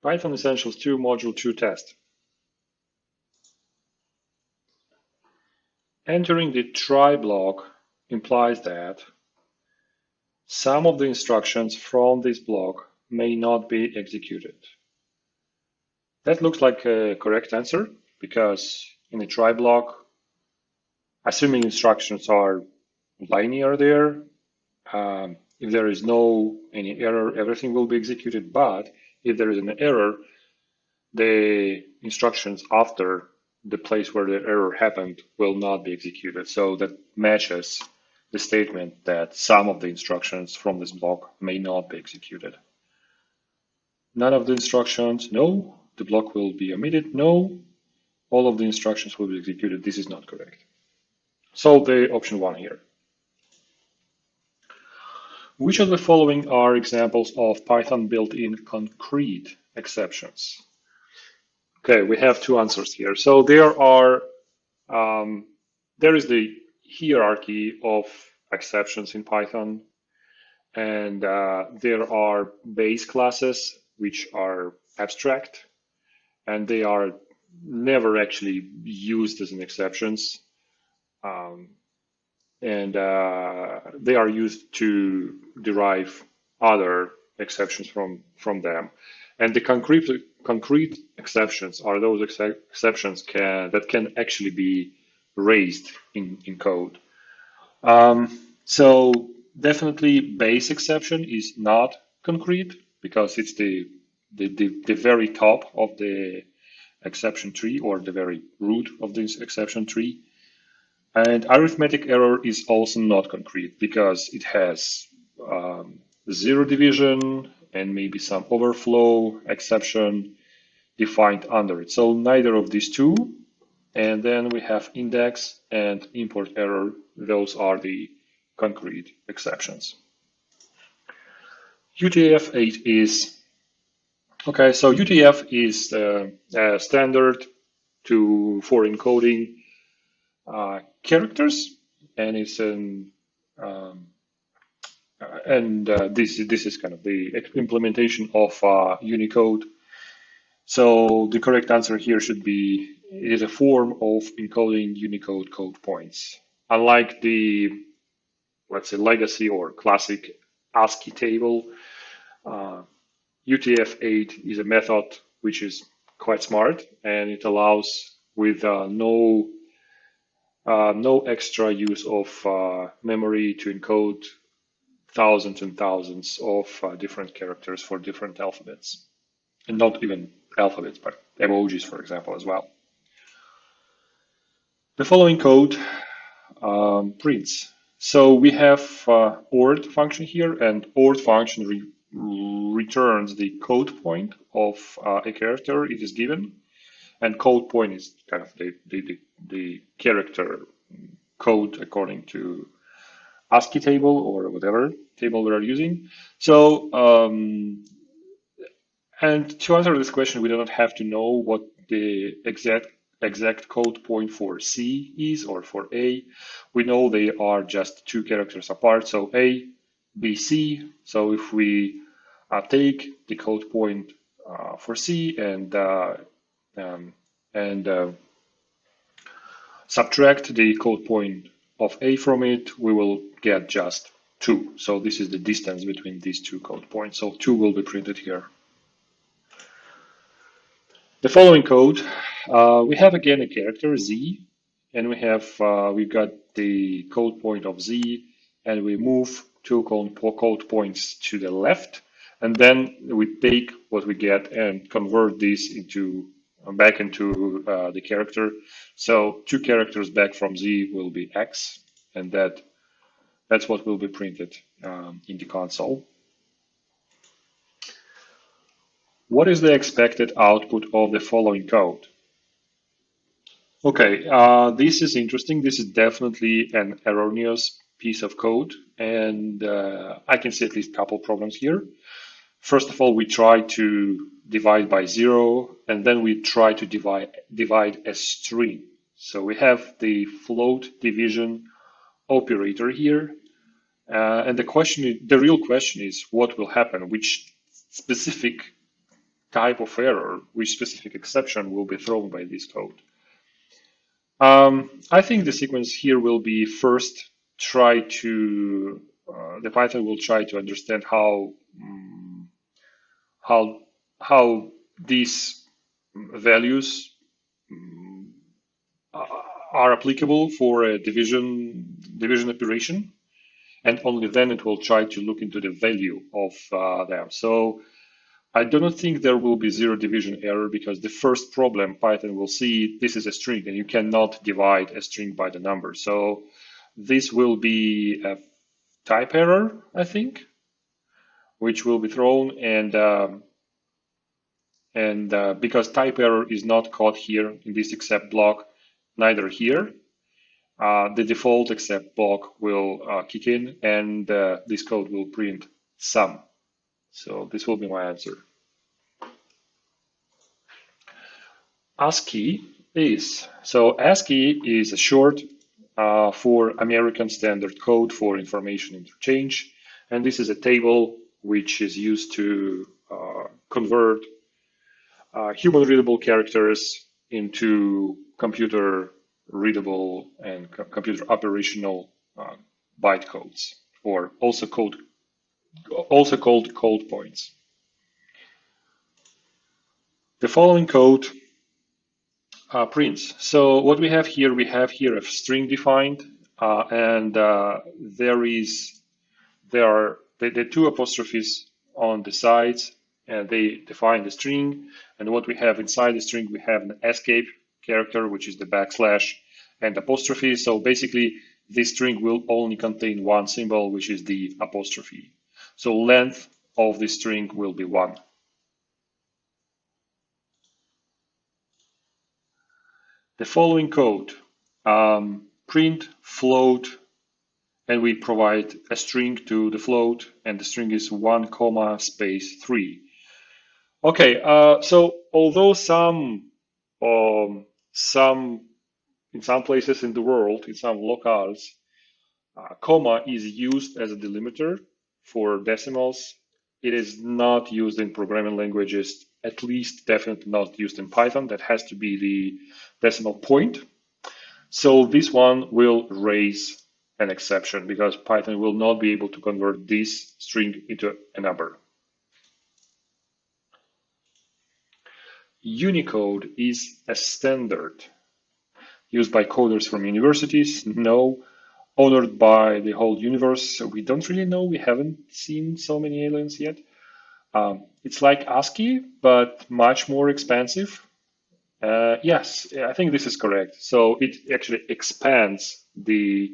Python Essentials 2 Module 2 test. Entering the try block implies that some of the instructions from this block may not be executed. That looks like a correct answer because in a try block, assuming instructions are linear there, if there is any error, everything will be executed. But if there is an error, the instructions after the place where the error happened will not be executed. So that matches the statement that some of the instructions from this block may not be executed. None of the instructions, no. The block will be omitted, no. All of the instructions will be executed. This is not correct. So the option 1 here. Which of the following are examples of Python built-in concrete exceptions? Okay, we have two answers here. So there is the hierarchy of exceptions in Python, and there are base classes which are abstract, and they are never actually used as an exceptions. And they are used to derive other exceptions from them. And the concrete exceptions are those exceptions that can actually be raised in code. So definitely base exception is not concrete because it's the very top of the exception tree or the very root of this exception tree. And arithmetic error is also not concrete because it has zero division and maybe some overflow exception defined under it. So neither of these two. And then we have index and import error. Those are the concrete exceptions. UTF-8 is, okay, so UTF is a standard for encoding characters, and it's this is kind of the implementation of Unicode. So the correct answer here should be it is a form of encoding Unicode code points. Unlike the, let's say, legacy or classic ASCII table, UTF-8 is a method which is quite smart, and it allows with no extra use of memory to encode thousands and thousands of different characters for different alphabets. And not even alphabets, but emojis, for example, as well. The following code prints. So we have ORD function here, and ORD function returns the code point of a character it is given. And code point is kind of the character code according to ASCII table or whatever table we are using. So, and to answer this question, we do not have to know what the exact code point for C is or for A. We know they are just two characters apart. So A, B, C. So if we take the code point for C and subtract the code point of A from it, we will get just 2. So this is the distance between these two code points. So 2 will be printed here. The following code, we have again a character Z, and we've got the code point of Z, and we move 2 code points to the left, and then we take what we get and convert this back into the character. So 2 characters back from Z will be X, and that's what will be printed in the console. What is the expected output of the following code? Okay, this is interesting. This is definitely an erroneous piece of code, and I can see at least a couple problems here. First of all, we try to divide by 0, and then we try to divide a string. So we have the float division operator here, and the real question is what will happen, which specific type of error, which specific exception will be thrown by this code. I think the sequence here will be first try to the Python will try to understand how how these values are applicable for a division operation, and only then it will try to look into the value of them. So I do not think there will be zero division error, because the first problem Python will see, this is a string and you cannot divide a string by the number. So this will be a type error, I think, which will be thrown, and because type error is not caught here in this except block, neither here, the default except block will kick in, and this code will print sum. So this will be my answer. ASCII is. So ASCII is a short for American Standard Code for Information Interchange. And this is a table which is used to convert human readable characters into computer readable and computer operational bytecodes, or also called code points. The following code prints. So what we have here a string defined, and there are the two apostrophes on the sides, and they define the string. And what we have inside the string, we have an escape character, which is the backslash and apostrophe. So basically, this string will only contain one symbol, which is the apostrophe. So length of the string will be 1. The following code, print float, and we provide a string to the float, and the string is 1, space 3. Okay, so although in some places in the world, in some locales, comma is used as a delimiter for decimals, it is not used in programming languages, at least definitely not used in Python. That has to be the decimal point. So this one will raise an exception, because Python will not be able to convert this string into a number. Unicode is a standard used by coders from universities. No, honored by the whole universe. We don't really know. We haven't seen so many aliens yet. It's like ASCII, but much more expensive. Yes, I think this is correct. So it actually expands the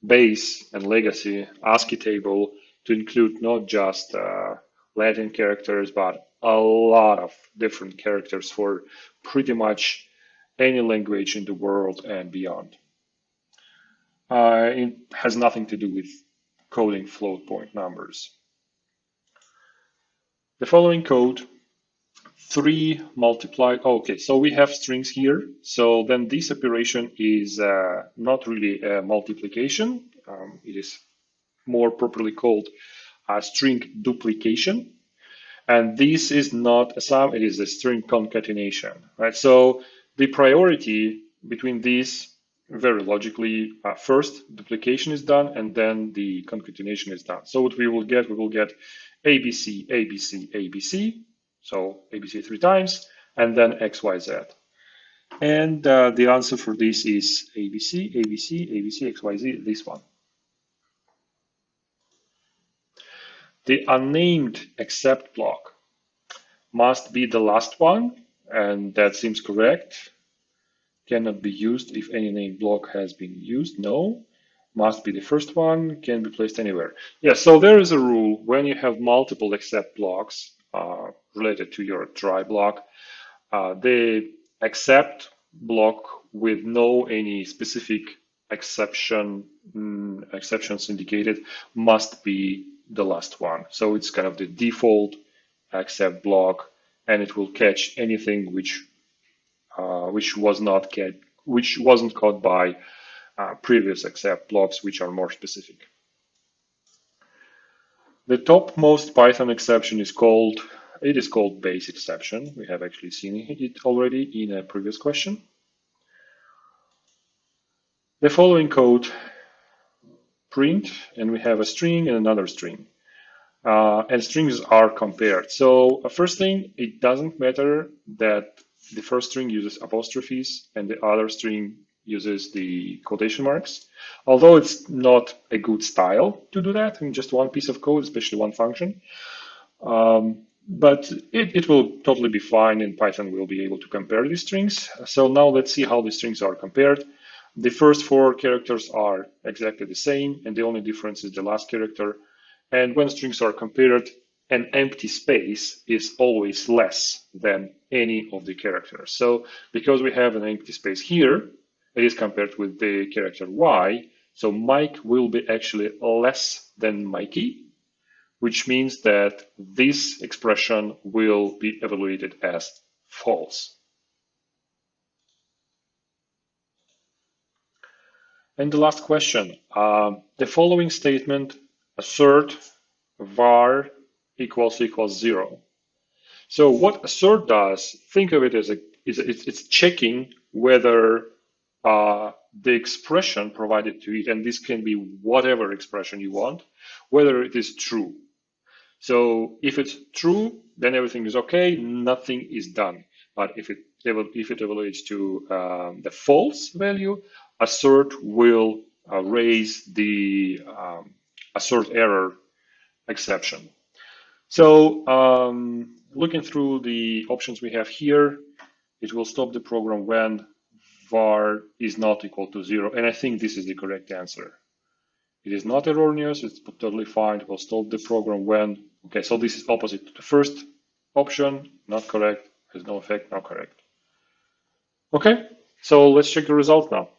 base and legacy ASCII table to include not just Latin characters, but a lot of different characters for pretty much any language in the world and beyond. It has nothing to do with coding float point numbers. The following code, 3 multiplied, okay, so we have strings here. So then this operation is not really a multiplication. It is more properly called a string duplication. And this is not a sum, it is a string concatenation, right? So the priority between these, very logically, first duplication is done, and then the concatenation is done. So what we will get ABC, ABC, ABC, so ABC 3 times, and then XYZ. And the answer for this is ABC, ABC, ABC, XYZ, this one. The unnamed except block must be the last one, and that seems correct. Cannot be used if any named block has been used. No. Must be the first one, can be placed anywhere. Yeah, so there is a rule when you have multiple except blocks related to your try block, the except block with no any specific exceptions indicated must be the last one. So it's kind of the default except block, and it will catch anything which wasn't caught by previous except blocks, which are more specific. The topmost Python exception is called It is called base exception. We have actually seen it already in a previous question. The following code print, and we have a string and another string. And strings are compared. So first thing, it doesn't matter that the first string uses apostrophes and the other string uses the quotation marks. Although it's not a good style to do that in just one piece of code, especially one function. But it will totally be fine, and Python will be able to compare these strings. So now let's see how the strings are compared. The first four characters are exactly the same, and the only difference is the last character. And when strings are compared, an empty space is always less than any of the characters. So because we have an empty space here, it is compared with the character Y. So Mike will be actually less than Mikey, which means that this expression will be evaluated as false. And the last question, the following statement assert var equals 0. So what assert does, think of it as it's checking whether the expression provided to it, and this can be whatever expression you want, whether it is true. So if it's true, then everything is okay, nothing is done. But if it evaluates to the false value, assert will raise the assert error exception. So looking through the options we have here, it will stop the program when var is not equal to 0. And I think this is the correct answer. It is not erroneous, it's totally fine. It will stop the program when, okay, so this is opposite to the first option, not correct, has no effect, not correct. Okay, so let's check the result now.